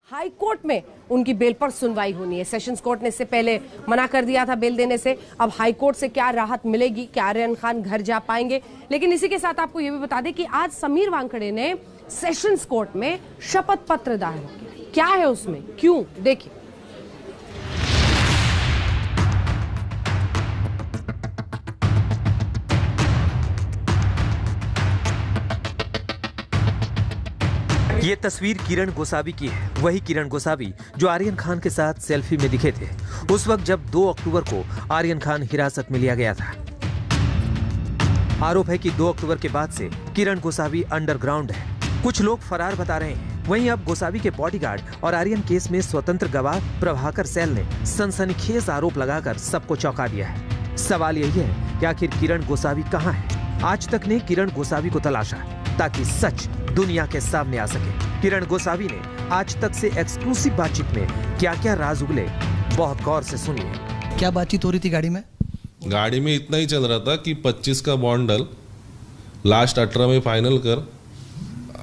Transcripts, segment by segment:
High court में उनकी bell पर सुनवाई होनी है। सेशंस कोर्ट ने इससे पहले मना कर दिया था बेल देने से। अब हाई कोर्ट से क्या राहत मिलेगी, क्या आर्यन खान घर जा पाएंगे? लेकिन इसी के साथ आपको यह भी बता दें कि आज समीर वानखेड़े ने सेशंस कोर्ट में शपथ पत्र दायर किया। क्या है उसमें, क्यों, देखिए। ये तस्वीर किरण गोसावी की है। वही किरण गोसावी जो आर्यन खान के साथ सेल्फी में दिखे थे उस वक्त जब 2 अक्टूबर को आर्यन खान हिरासत में लिया गया था। आरोप है कि 2 अक्टूबर के बाद से किरण गोसावी अंडरग्राउंड है। कुछ लोग फरार बता रहे हैं। वहीं अब गोसावी के बॉडीगार्ड और आर्यन केस में स्वतंत्र गवाह प्रभाकर सैल ने सनसनीखेज आरोप लगाकर सबको चौंका दिया है। सवाल यही है कि आखिर किरण गोसावी कहाँ है? आज तक ने किरण गोसावी को तलाशा ताकि सच दुनिया के सामने आ सके। किरण गोसावी ने आज तक से एक्सक्लूसिव बातचीत में क्या क्या राज उगले, बहुत गौर से सुनिए। क्या बातचीत हो रही थी गाड़ी में? गाड़ी में इतना ही चल रहा था कि 25 का बॉन्ड डल, लास्ट 18 में फाइनल कर,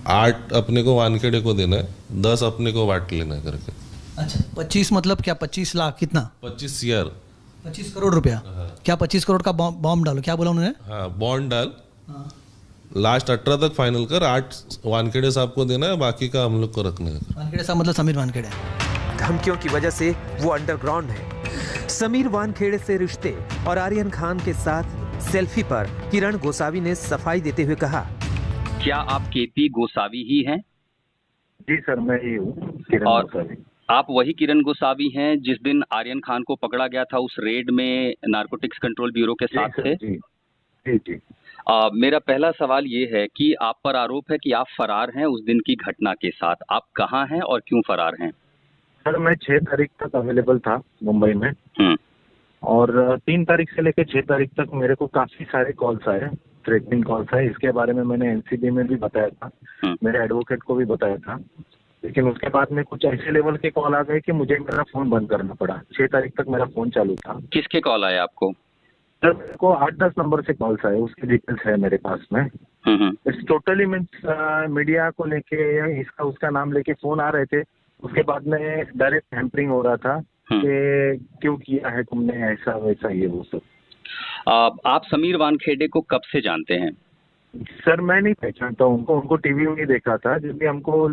8 अपने को वानखेड़े को देना है, 10 अपने को बांट लेना है करके। अच्छा, 25 मतलब क्या? 25 लाख? कितना? 25 ईयर, 25 करोड़ रुपया। क्या 25 करोड़ का बॉम्ब डालो? क्या बोला उन्होंने? हाँ, बॉन्ड डाल, लास्ट 18 तक फाइनल कर, 8 वानखेड़े साहब को देना है, बाकी का हम लोग को रखना है। वानखेड़े साहब मतलब समीर वानखेड़े। धमकियों की वजह से वो अंडरग्राउंड है। समीर वानखेड़े से रिश्ते और आर्यन खान के साथ सेल्फी पर किरण गोसावी ने सफाई देते हुए कहा, क्या आप केपी गोसावी ही हैं? जी सर, मैं ही हूँ किरण गोसावी। आप वही किरण गोसावी हैं जिस दिन आर्यन खान को पकड़ा गया था उस रेड में नारकोटिक्स कंट्रोल ब्यूरो के साथ थे? जी जी जी। मेरा पहला सवाल ये है कि आप पर आरोप है कि आप फरार हैं उस दिन की घटना के साथ। आप कहाँ हैं और क्यों फरार हैं? सर, मैं 6 तारीख तक अवेलेबल था मुंबई में, और 3 तारीख से लेकर 6 तारीख तक मेरे को काफी सारे कॉल्स आए, थ्रेटनिंग कॉल्स आए। इसके बारे में मैंने एनसीबी में भी बताया था, मेरे एडवोकेट को भी बताया था। लेकिन उसके बाद में कुछ ऐसे लेवल के कॉल आ गए कि मुझे मेरा फोन बंद करना पड़ा। 6 तारीख तक मेरा फोन चालू था। किसके कॉल आए आपको? सर, मेरे को 8-10 नंबर से कॉल्स आए, उसकी डिटेल्स है मेरे पास में। इट्स टोटली मीन्स मीडिया को लेके या इसका उसका नाम लेके फोन आ रहे थे। उसके बाद में डायरेक्ट हैम्परिंग हो रहा था कि क्यों किया है तुमने ऐसा वैसा, ये वो सब। आप समीर वानखेड़े को कब से जानते हैं? सर, मैं नहीं पहचानता उनको। उनको टीवी में देखा था जब भी हमको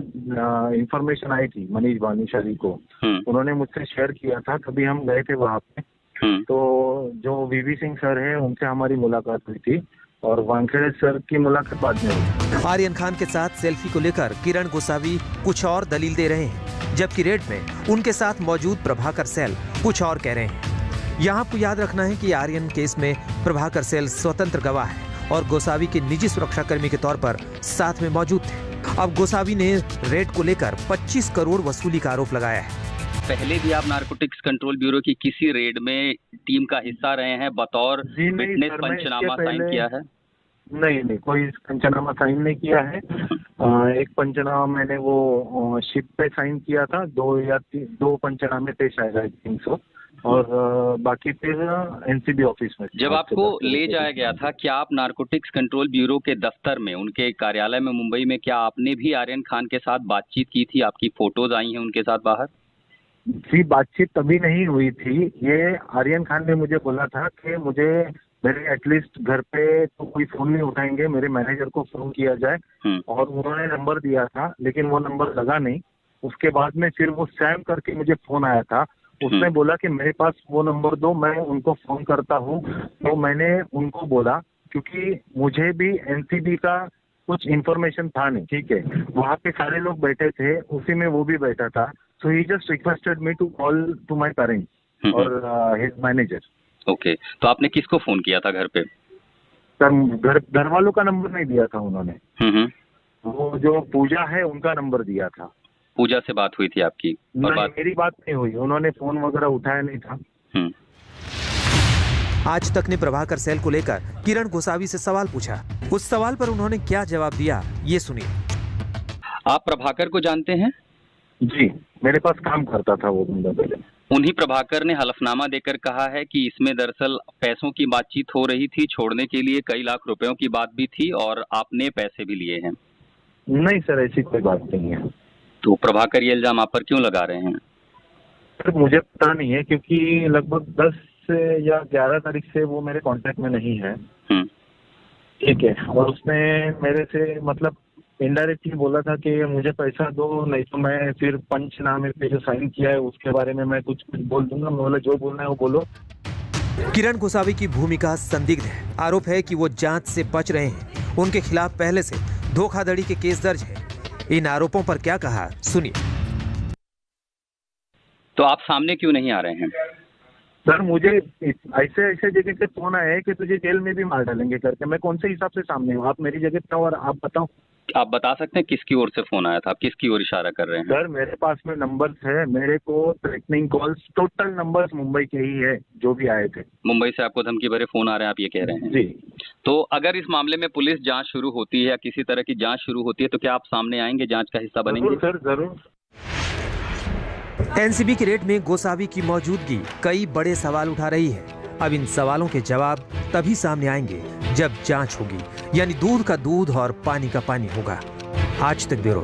इंफॉर्मेशन आई थी मनीष भानुशाली को, उन्होंने मुझसे शेयर किया था, तभी हम गए थे वहाँ पे। तो जो वीवी सिंह सर है उनसे हमारी मुलाकात हुई थी और वानखेड़े सर की मुलाकात बाद में हुई। आर्यन खान के साथ सेल्फी को लेकर किरण गोसावी कुछ और दलील दे रहे हैं, जबकि रेड में उनके साथ मौजूद प्रभाकर सैल कुछ और कह रहे हैं। यहाँ आपको याद रखना है कि आर्यन केस में प्रभाकर सैल स्वतंत्र गवाह है और गोसावी के निजी सुरक्षा कर्मी के तौर पर साथ में मौजूद थे। अब गोसावी ने रेड को लेकर 25 करोड़ वसूली का आरोप लगाया है। पहले भी आप नारकोटिक्स कंट्रोल ब्यूरो की किसी रेड में टीम का हिस्सा रहे हैं, बतौर विटनेस पंचनामा साइन किया है? नहीं, कोई पंचनामा साइन नहीं किया है। एक पंचनामा मैंने वो शिप पे साइन किया था, 2 पंचनामे थे शायद, आई थिंक सो, और बाकी फिर एनसीबी ऑफिस में। जब आपको ले जाया गया था, क्या आप नारकोटिक्स कंट्रोल ब्यूरो के दफ्तर में, उनके कार्यालय में मुंबई में, क्या आपने भी आर्यन खान के साथ बातचीत की थी? आपकी फोटोज आई हैं उनके साथ बाहर? जी, बातचीत तभी नहीं हुई थी। ये आर्यन खान ने मुझे बोला था कि मुझे मेरे एटलीस्ट घर पे तो कोई फोन नहीं उठाएंगे, मेरे मैनेजर को फोन किया जाए, और उन्होंने नंबर दिया था लेकिन वो नंबर लगा नहीं। उसके बाद में फिर वो सैम करके मुझे फोन आया था, उसने बोला कि मेरे पास वो नंबर दो, मैं उनको फोन करता हूँ। तो मैंने उनको बोला, क्योंकि मुझे भी एनसीबी का कुछ इन्फॉर्मेशन था नहीं, ठीक है, वहाँ पे सारे लोग बैठे थे, उसी में वो भी बैठा था। So he just requested me to call to my parents और हिज मैनेजर। ओके, तो आपने किसको फोन किया था घर पे? सर, घर वालों का नंबर नहीं दिया था उन्होंने। वो जो पूजा है उनका नंबर दिया था। पूजा से बात हुई थी आपकी? और नहीं, मेरी बात नहीं हुई, उन्होंने फोन वगैरह उठाया नहीं था। आज तक ने प्रभाकर सैल को लेकर किरण गोसावी से सवाल पूछा। उस सवाल पर उन्होंने क्या जवाब दिया, ये सुनिए। आप प्रभाकर को जानते हैं? जी, मेरे पास काम करता था वो बंदा पहले। उन्हीं प्रभाकर ने हलफनामा देकर कहा है कि इसमें दरअसल पैसों की बातचीत हो रही थी, छोड़ने के लिए कई लाख रुपयों की बात भी थी और आपने पैसे भी लिए हैं। नहीं सर, ऐसी कोई बात नहीं है। तो प्रभाकर ये इल्जाम आप पर क्यों लगा रहे हैं? सर मुझे पता नहीं है, क्योंकि लगभग 10 या 11 तारीख से वो मेरे कांटेक्ट में नहीं है। ठीक है, और उसने मेरे से मतलब इनडायरेक्टली बोला था कि मुझे पैसा दो, नहीं तो मैं फिर पंचनामे पे जो साइन किया है उसके बारे में मैं कुछ बोल दूंगा। मैं बोला जो बोलना है वो बोलो। किरण गोसावी की भूमिका संदिग्ध है। आरोप है कि वो जांच से बच रहे हैं। उनके खिलाफ पहले से धोखाधड़ी के केस दर्ज है। इन आरोपों पर क्या कहा, सुनिए। तो आप सामने क्यों नहीं आ रहे हैं? सर मुझे ऐसे ऐसे जगह से फोन आया है कि तुझे जेल में भी मार डालेंगे करके। मैं कौन से हिसाब से सामने हूँ? आप मेरी जगह पे और आप बताओ। आप बता सकते हैं किसकी ओर से फोन आया था? आप किसकी ओर इशारा कर रहे हैं? सर मेरे पास में नंबर्स है, मेरे को threatening calls total numbers Mumbai के ही है जो भी आए थे। मुंबई से आपको धमकी भरे फोन आ रहे हैं, आप ये कह रहे हैं? जी। तो अगर इस मामले में पुलिस जांच शुरू होती है या किसी तरह की जांच शुरू होती है तो क्या आप सामने आएंगे, जांच का हिस्सा बनेंगे? सर जरूर। एनसीबी की रेड में गोसावी की मौजूदगी कई बड़े सवाल उठा रही है। अब इन सवालों के जवाब तभी सामने आएंगे जब जांच होगी, यानी दूध का दूध और पानी का पानी होगा। आज तक ब्यूरो।